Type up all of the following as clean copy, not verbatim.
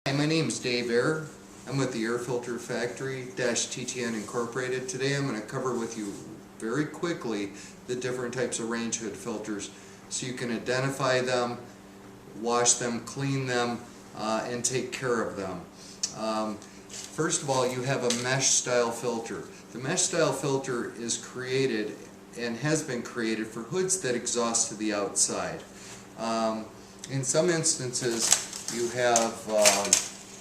Hi, my name is Dave Air. I'm with the Air Filter Factory TTN Incorporated. Today I'm going to cover with you very quickly the different types of range hood filters so you can identify them, wash them, clean them, and take care of them. First of all, you have a mesh style filter. The mesh style filter is created and has been created for hoods that exhaust to the outside. In some instances you have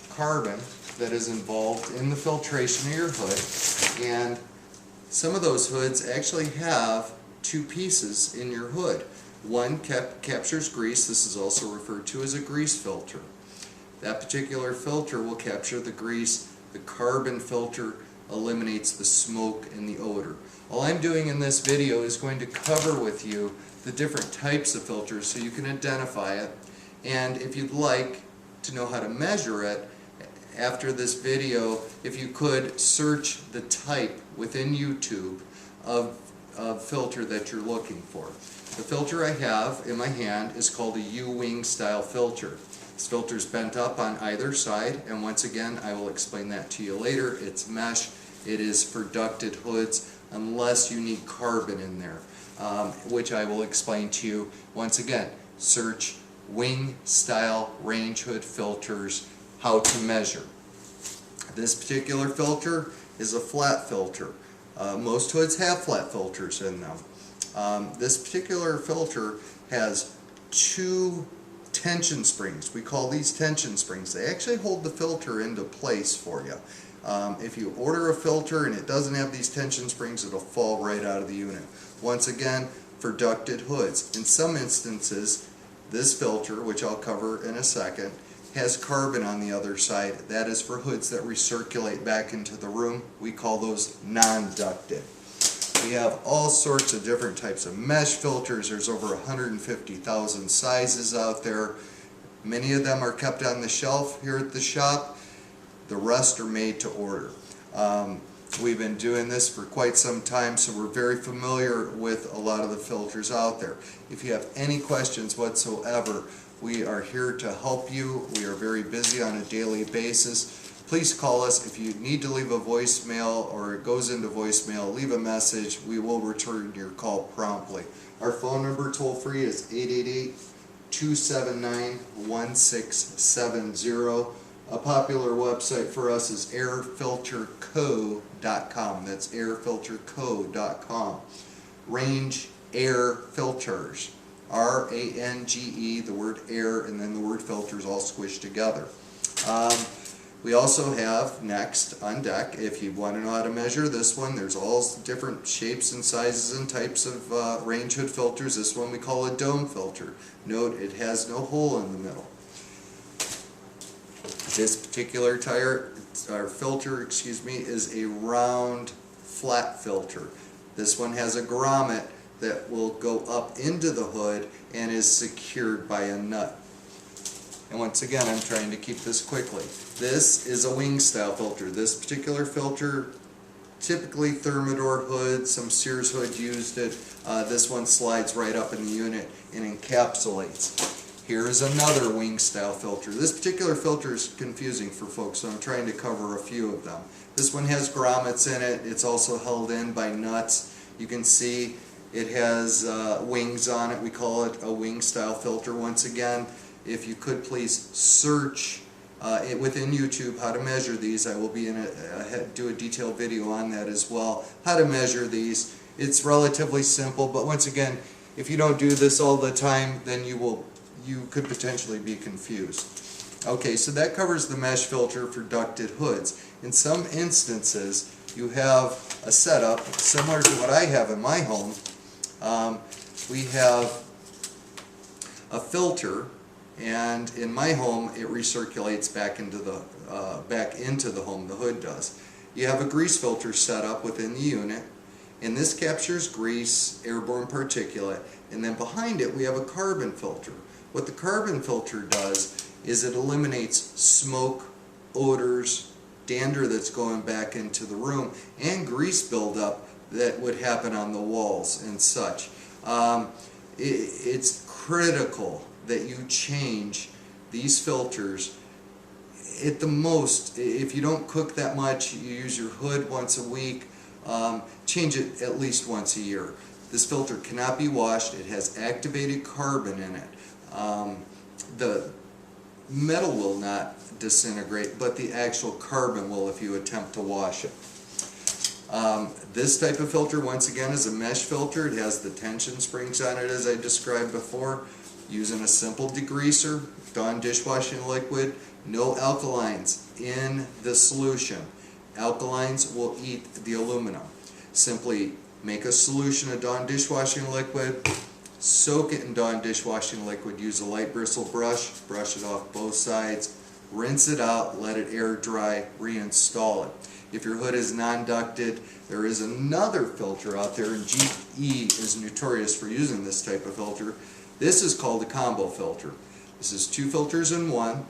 carbon that is involved in the filtration of your hood, and some of those hoods actually have two pieces in your hood. One captures grease. This is also referred to as a grease filter. That particular filter will capture the grease. The carbon filter eliminates the smoke and the odor. All I'm doing in this video is going to cover with you the different types of filters so you can identify it, and if you'd like to know how to measure it after this video, if you could search the type within YouTube of filter that you're looking for. The filter I have in my hand is called a U-wing style filter. This filter is bent up on either side, and once again I will explain that to you later. It's mesh. It is for ducted hoods unless you need carbon in there, which I will explain to you. Once again, search wing style range hood filters, how to measure. This particular filter is a flat filter. Most hoods have flat filters in them. This particular filter has two tension springs. We call these tension springs. They actually hold the filter into place for you. If you order a filter and it doesn't have these tension springs, it'll fall right out of the unit. Once again, for ducted hoods. In some instances, this filter, which I'll cover in a second, has carbon on the other side. That is for hoods that recirculate back into the room. We call those non-ducted. We have all sorts of different types of mesh filters. There's over 150,000 sizes out there. Many of them are kept on the shelf here at the shop. The rest are made to order. We've been doing this for quite some time, so we're very familiar with a lot of the filters out there. If you have any questions whatsoever, we are here to help you. We are very busy on a daily basis. Please call us. If you need to leave a voicemail or it goes into voicemail, leave a message. We will return your call promptly. Our phone number toll free is 888-279-1670. A popular website for us is airfilterco.com. That's airfilterco.com. Range Air Filters. R-A-N-G-E, the word air, and then the word filters all squished together. We also have next on deck, if you want to know how to measure this one, there's all different shapes and sizes and types of range hood filters. This one we call a dome filter. Note it has no hole in the middle. This particular filter is a round flat filter. This one has a grommet that will go up into the hood and is secured by a nut. And once again, I'm trying to keep this quickly. This is a wing style filter. This particular filter, typically Thermador hood, some Sears hood used it. This one slides right up in the unit and encapsulates. Here is another wing style filter. This particular filter is confusing for folks, so I'm trying to cover a few of them. This one has grommets in it. It's also held in by nuts. You can see it has wings on it. We call it a wing style filter. Once again, if you could please search within YouTube how to measure these. I will be do a detailed video on that as well. How to measure these. It's relatively simple, but once again, if you don't do this all the time, then you could potentially be confused. Okay, so that covers the mesh filter for ducted hoods. In some instances, you have a setup similar to what I have in my home. We have a filter, and in my home it recirculates back into the home. The hood does. You have a grease filter set up within the unit, and this captures grease, airborne particulate, and then behind it we have a carbon filter. What the carbon filter does is it eliminates smoke, odors, dander that's going back into the room, and grease buildup that would happen on the walls and such. It's critical that you change these filters at the most, if you don't cook that much, you use your hood once a week, change it at least once a year. This filter cannot be washed. It has activated carbon in it. The metal will not disintegrate, but the actual carbon will if you attempt to wash it. This type of filter, once again, is a mesh filter. It has the tension springs on it, as I described before. Using a simple degreaser, Dawn dishwashing liquid, no alkalines in the solution. Alkalines will eat the aluminum. Simply make a solution of Dawn dishwashing liquid, soak it in Dawn dishwashing liquid, use a light bristle brush, brush it off both sides, rinse it out, let it air dry, reinstall it. If your hood is non-ducted, there is another filter out there, and GE is notorious for using this type of filter. This is called a combo filter. This is two filters in one.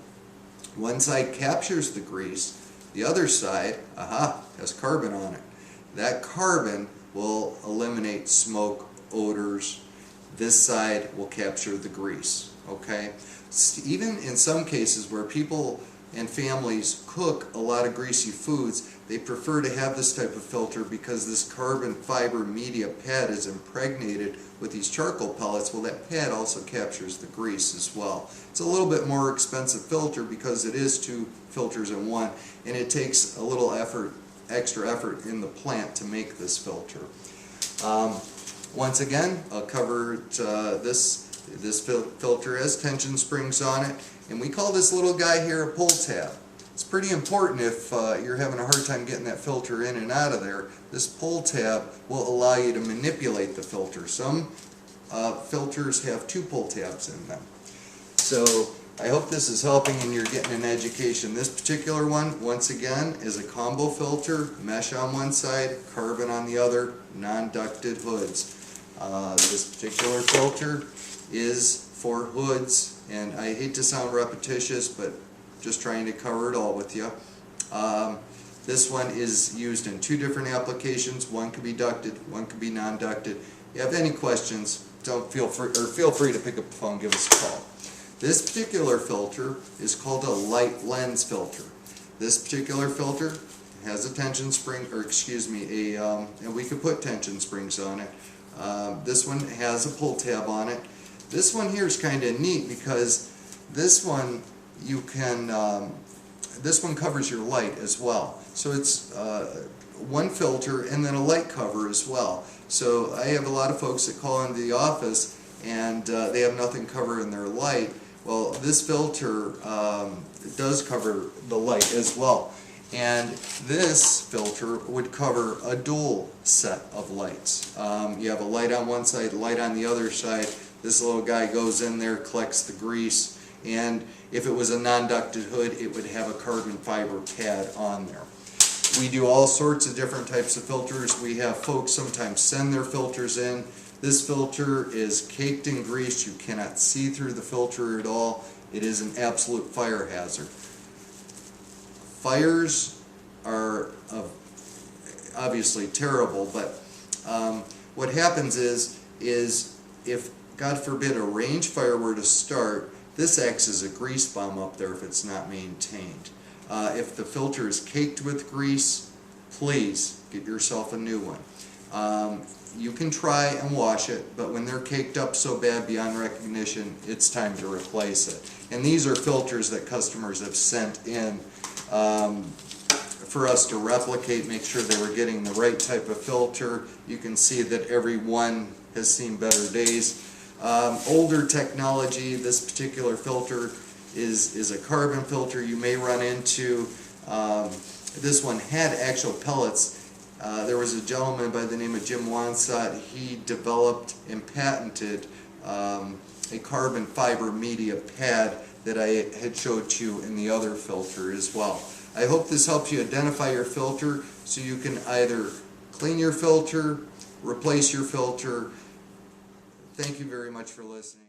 One side captures the grease, the other side, has carbon on it. That carbon will eliminate smoke, odors. This side will capture the grease, okay? Even in some cases where people and families cook a lot of greasy foods, they prefer to have this type of filter because this carbon fiber media pad is impregnated with these charcoal pellets. Well, that pad also captures the grease as well. It's a little bit more expensive filter because it is two filters in one, and it takes a little extra effort in the plant to make this filter. Once again, I'll cover this filter has tension springs on it, and we call this little guy here a pull tab. It's pretty important if you're having a hard time getting that filter in and out of there. This pull tab will allow you to manipulate the filter. Some filters have two pull tabs in them. So I hope this is helping and you're getting an education. This particular one, once again, is a combo filter, mesh on one side, carbon on the other, non-ducted hoods. This particular filter is for hoods, and I hate to sound repetitious, but just trying to cover it all with you. This one is used in two different applications. One could be ducted, one could be non-ducted. If you have any questions, feel free to pick up the phone and give us a call. This particular filter is called a light lens filter. This particular filter has a tension spring, or excuse me, and we could put tension springs on it. This one has a pull tab on it. This one here is kind of neat because this one you can, this one covers your light as well. So it's one filter and then a light cover as well. So I have a lot of folks that call into the office and they have nothing covering their light. Well, this filter does cover the light as well. And this filter would cover a dual set of lights. You have a light on one side, light on the other side. This little guy goes in there, collects the grease, and if it was a non-ducted hood, it would have a carbon fiber pad on there. We do all sorts of different types of filters. We have folks sometimes send their filters in. This filter is caked in grease. You cannot see through the filter at all. It is an absolute fire hazard. Fires are obviously terrible, but what happens is if, God forbid, a range fire were to start, this acts as a grease bomb up there if it's not maintained. If the filter is caked with grease, please get yourself a new one. You can try and wash it, but when they're caked up so bad beyond recognition, it's time to replace it. And these are filters that customers have sent in for us to replicate, make sure they were getting the right type of filter. You can see that every one has seen better days. Older technology, this particular filter is a carbon filter. You may run into, this one had actual pellets. There was a gentleman by the name of Jim Wansott. He developed and patented a carbon fiber media pad that I had showed you in the other filter as well. I hope this helps you identify your filter so you can either clean your filter, replace your filter. Thank you very much for listening.